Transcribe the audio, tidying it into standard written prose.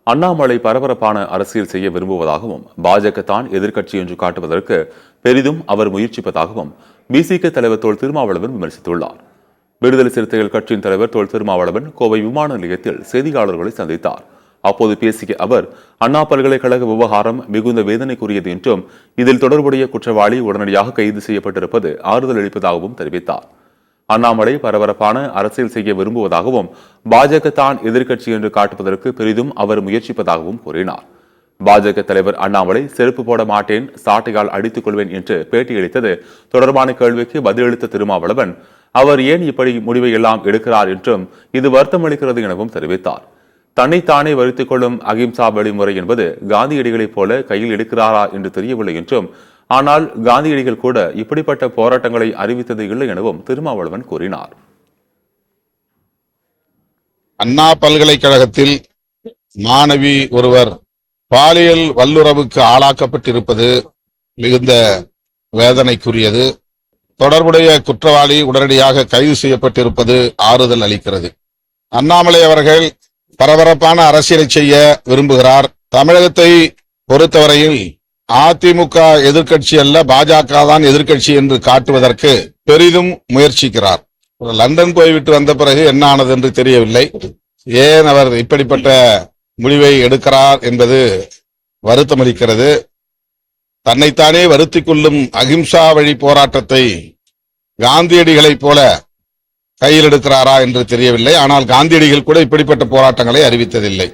அண்ணாமலை பரபரப்பான அரசியல் செய்ய விரும்புவதாகவும் பாஜக தான் எதிர்க்கட்சி என்று காட்டுவதற்கு பெரிதும் அவர் முயற்சிப்பதாகவும் பிசிக தலைவர் தொல் திருமாவளவன் விமர்சித்துள்ளார். விடுதலை சிறுத்தைகள் கட்சியின் தலைவர் தொல் திருமாவளவன் கோவை விமான நிலையத்தில் செய்தியாளர்களை சந்தித்தார். அப்போது பேசிய அவர், அண்ணா பல்கலைக்கழக விவகாரம் மிகுந்த வேதனைக்குரியது என்றும் இதில் தொடர்புடைய குற்றவாளி உடனடியாக கைது செய்யப்பட்டிருப்பது ஆறுதல் அளிப்பதாகவும் தெரிவித்தார். அண்ணாமலை பரபரப்பான அரசியல் செய்ய விரும்புவதாகவும் பாஜக தான் எதிர்க்கட்சி என்று காட்டுவதற்கு பெரிதும் அவர் முயற்சிப்பதாகவும் கூறினார். பாஜக தலைவர் அண்ணாமலை செருப்பு போட மாட்டேன், சாட்டையால் அடித்துக் கொள்வேன் என்று பேட்டியளித்தது தொடர்பான கேள்விக்கு பதிலளித்த திருமாவளவன், அவர் ஏன் இப்படி முடிவை எல்லாம் எடுக்கிறார் என்றும் இது வருத்தமளிக்கிறது எனவும் தெரிவித்தார். தன்னைத்தானே வருத்திக் கொள்ளும் அகிம்சா வழிமுறை என்பது காந்தியடிகளைப் போல கையில் எடுக்கிறாரா என்று தெரியவில்லை என்றும், ஆனால் காந்தியடிகள் கூட இப்படிப்பட்ட போராட்டங்களை அறிவித்தது இல்லை எனவும் திருமாவளவன் கூறினார். அண்ணா பல்கலைக்கழகத்தில் மாணவி ஒருவர் பாலியல் வல்லுறவுக்கு ஆளாக்கப்பட்டிருப்பது மிகுந்த வேதனைக்குரியது. தொடர்புடைய குற்றவாளி உடனடியாக கைது செய்யப்பட்டிருப்பது ஆறுதல் அளிக்கிறது. அண்ணாமலை அவர்கள் பரபரப்பான அரசியலை செய்ய விரும்புகிறார். தமிழகத்தை பொறுத்தவரையில் அதிமுக எதிர்க்கட்சி அல்ல, பாஜக தான் எதிர்க்கட்சி என்று காட்டுவதற்கு பெரிதும் முயற்சிக்கிறார். லண்டன் போய்விட்டு வந்த பிறகு என்ன ஆனது என்று தெரியவில்லை. ஏன் அவர் இப்படிப்பட்ட முடிவை எடுக்கிறார் என்பது வருத்தமளிக்கிறது. தன்னைத்தானே வருத்திக் கொள்ளும் அகிம்சா வழி போராட்டத்தை காந்தியடிகளைப் போல கையில் எடுக்கிறாரா என்று தெரியவில்லை. ஆனால் காந்தியடிகள் கூட இப்படிப்பட்ட போராட்டங்களை அறிவித்ததில்லை.